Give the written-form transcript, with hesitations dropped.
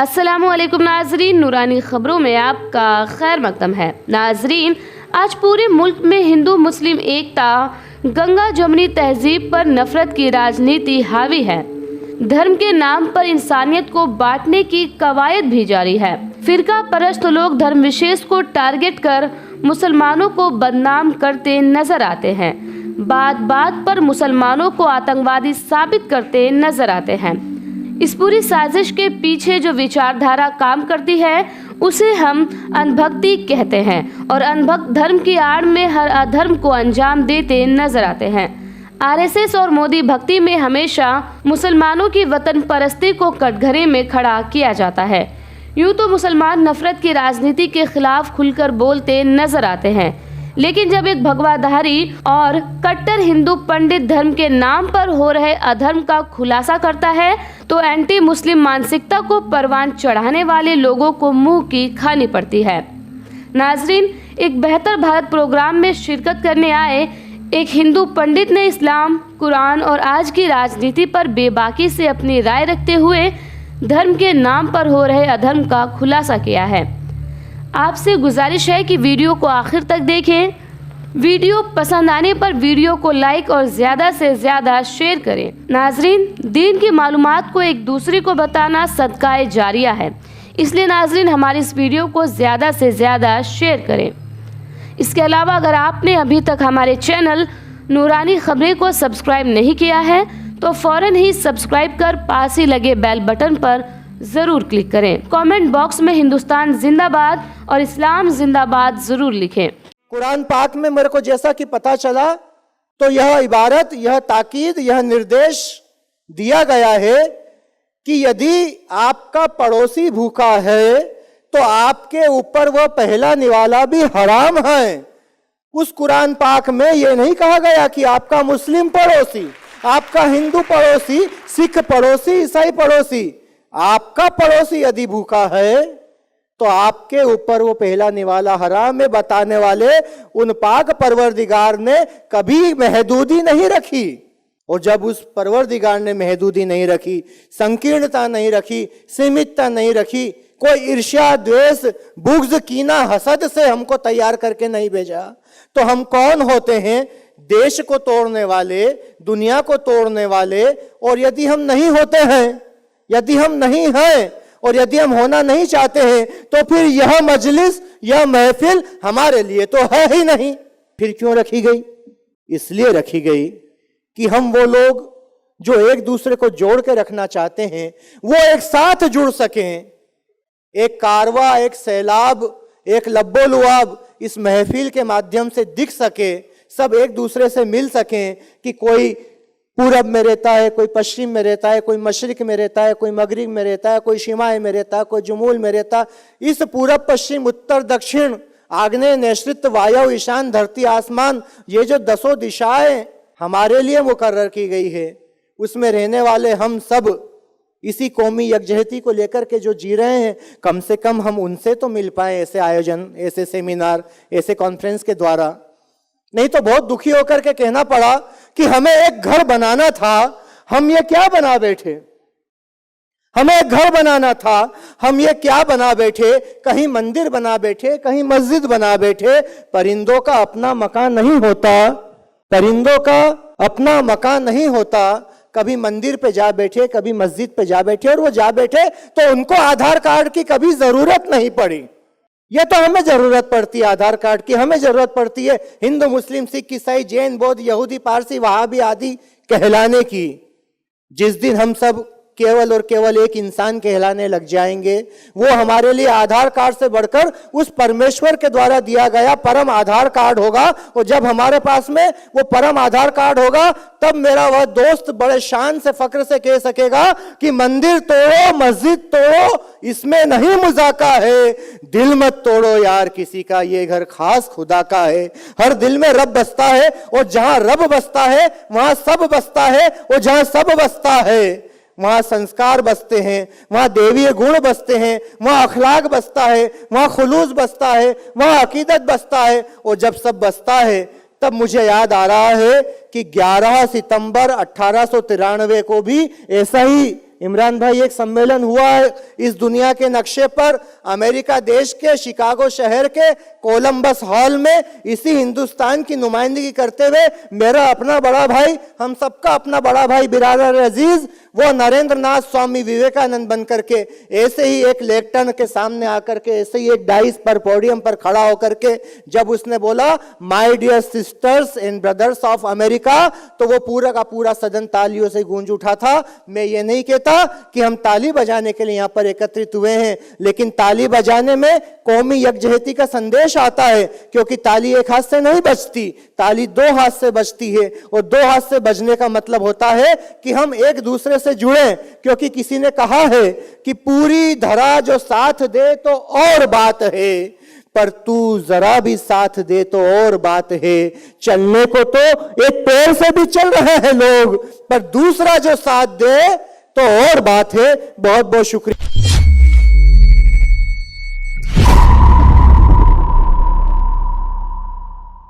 अस्सलामुअलैकुम नाजरीन, नूरानी खबरों में आपका खैर मकदम है। नाजरीन, आज पूरे मुल्क में हिंदू मुस्लिम एकता, गंगा जमुनी तहजीब पर नफरत की राजनीति हावी है। धर्म के नाम पर इंसानियत को बांटने की कवायद भी जारी है। फिरका परस्त लोग धर्म विशेष को टारगेट कर मुसलमानों को बदनाम करते नजर आते हैं। बात बात पर मुसलमानों को आतंकवादी साबित करते नजर आते हैं। इस पूरी साजिश के पीछे जो विचारधारा काम करती है उसे हम अनभक्ति कहते हैं और अनभक्त धर्म की आड़ में हर अधर्म को अंजाम देते नजर आते हैं। आरएसएस और मोदी भक्ति में हमेशा मुसलमानों की वतन परस्ती को कटघरे में खड़ा किया जाता है। यूँ तो मुसलमान नफरत की राजनीति के खिलाफ खुलकर बोलते नजर आते हैं, लेकिन जब एक भगवाधारी और कट्टर हिंदू पंडित धर्म के नाम पर हो रहे अधर्म का खुलासा करता है तो एंटी मुस्लिम मानसिकता को परवान चढ़ाने वाले लोगों को मुंह की खानी पड़ती है। नाजरीन, एक बेहतर भारत प्रोग्राम में शिरकत करने आए एक हिंदू पंडित ने इस्लाम, कुरान और आज की राजनीति पर बेबाकी से अपनी राय रखते हुए धर्म के नाम पर हो रहे अधर्म का खुलासा किया है। आपसे गुजारिश है कि वीडियो को आखिर तक देखें। वीडियो पसंद आने पर वीडियो को लाइक और ज़्यादा से ज़्यादा शेयर करें। नाजरीन, दीन की मालूमात को एक दूसरे को बताना सदकाए जारिया है, इसलिए नाजरीन हमारी इस वीडियो को ज़्यादा से ज़्यादा शेयर करें। इसके अलावा अगर आपने अभी तक हमारे चैनल नूरानी खबरें को सब्सक्राइब नहीं किया है तो फ़ौरन ही सब्सक्राइब कर पास ही लगे बेल बटन पर ज़रूर क्लिक करें। कमेंट बॉक्स में हिंदुस्तान जिंदाबाद और इस्लाम जिंदाबाद ज़रूर लिखें। कुरान पाक में मेरे को जैसा कि पता चला तो यह इबारत, यह ताकीद, यह निर्देश दिया गया है कि यदि आपका पड़ोसी भूखा है तो आपके ऊपर वह पहला निवाला भी हराम है। उस कुरान पाक में यह नहीं कहा गया कि आपका मुस्लिम पड़ोसी, आपका हिंदू पड़ोसी, सिख पड़ोसी, ईसाई पड़ोसी, आपका पड़ोसी यदि भूखा है तो आपके ऊपर वो पहला निवाला हराम है। बताने वाले उन पाक परवरदिगार ने कभी महदूदी नहीं रखी, और जब उस परवरदिगार ने महदूदी नहीं रखी, संकीर्णता नहीं रखी, सीमितता नहीं रखी, कोई ईर्ष्या, द्वेष, बुग़्ज़, कीना, हसद से हमको तैयार करके नहीं भेजा, तो हम कौन होते हैं? देश को तोड़ने वाले, दुनिया को तोड़ने वाले। और यदि हम नहीं होते हैं, यदि हम नहीं हैं और यदि हम होना नहीं चाहते हैं तो फिर यह मजलिस, यह महफिल हमारे लिए तो है ही नहीं। फिर क्यों रखी गई? इसलिए रखी गई कि हम वो लोग जो एक दूसरे को जोड़ के रखना चाहते हैं वो एक साथ जुड़ सकें। एक कारवा, एक सैलाब, एक लब्बो-लुआब इस महफिल के माध्यम से दिख सके, सब एक दूसरे से मिल सकें कि कोई पूरब में रहता है, कोई पश्चिम में रहता है, कोई मशरिक में रहता है, कोई मगरिब में रहता है, कोई शिमाए में रहता है, कोई जुमूल में रहता है। इस पूरब, पश्चिम, उत्तर, दक्षिण, आग्नेय, नैऋत्य, वायु, ईशान, धरती, आसमान, ये जो 10 दिशाएं हमारे लिए मुकर्रर की गई है, उसमें रहने वाले हम सब इसी कौमी यकजहती को लेकर के जो जी रहे हैं, कम से कम हम उनसे तो मिल पाए ऐसे आयोजन, ऐसे सेमिनार, ऐसे कॉन्फ्रेंस के द्वारा। नहीं तो बहुत दुखी होकर के कहना पड़ा कि हमें एक घर बनाना था, हम ये क्या बना बैठे? हमें एक घर बनाना था, हम ये क्या बना बैठे? कहीं मंदिर बना बैठे, कहीं मस्जिद बना बैठे। परिंदों का अपना मकान नहीं होता, परिंदों का अपना मकान नहीं होता। कभी मंदिर पे जा बैठे, कभी मस्जिद पे जा बैठे, और वो जा बैठे तो उनको आधार कार्ड की कभी जरूरत नहीं पड़ी। ये तो हमें जरूरत पड़ती है आधार कार्ड की, हमें जरूरत पड़ती है हिंदू, मुस्लिम, सिख, ईसाई, जैन, बौद्ध, यहूदी, पारसी, वहाबी आदि कहलाने की। जिस दिन हम सब केवल और केवल एक इंसान कहलाने लग जाएंगे, वो हमारे लिए आधार कार्ड से बढ़कर उस परमेश्वर के द्वारा दिया गया परम आधार कार्ड होगा। और जब हमारे पास में वो परम आधार कार्ड होगा तब मेरा वह दोस्त बड़े शान से, फक्र से कह सकेगा कि मंदिर तोड़ो, मस्जिद तोड़ो, इसमें नहीं मुजाका है। दिल मत तोड़ो यार किसी का, ये घर खास खुदा का है। हर दिल में रब बसता है, और जहां रब बसता है वहां सब बसता है, और जहां सब बसता है वहां संस्कार बसते हैं, वहां देवीय गुण बसते हैं, वहां अखलाक बसता है, वहां खुलूस बसता है, वहां अकीदत बसता है। और जब सब बसता है तब मुझे याद आ रहा है कि 11 सितंबर 1893 को भी ऐसा ही इमरान भाई, एक सम्मेलन हुआ है इस दुनिया के नक्शे पर, अमेरिका देश के शिकागो शहर के कोलंबस हॉल में, इसी हिंदुस्तान की नुमाइंदगी करते हुए मेरा अपना बड़ा भाई, हम सबका अपना बड़ा भाई बिरादर अजीज, वो नरेंद्र नाथ स्वामी विवेकानंद बन करके ऐसे ही एक लेक्टर्न के सामने आकर के, ऐसे ही एक डाइस पर, पोडियम पर खड़ा होकर के जब उसने बोला my dear sisters and brothers of America, तो वो पूरा का पूरा सदन तालियों से गूंज उठा था। मैं ये नहीं कहता कि हम ताली बजाने के लिए यहां पर एकत्रित हुए हैं, लेकिन ताली बजाने में कौमी यकजहती का संदेश आता है, क्योंकि ताली एक हाथ से नहीं बजती, ताली दो हाथ से बजती है, और दो हाथ से बजने का मतलब होता है कि हम एक दूसरे से जुड़े, क्योंकि किसी ने कहा है कि पूरी धरा जो साथ दे तो और बात है, पर तू जरा भी साथ दे तो और बात है। चलने को तो एक पैर से भी चल रहे हैं लोग, पर दूसरा जो साथ दे तो और बात है। बहुत बहुत शुक्रिया।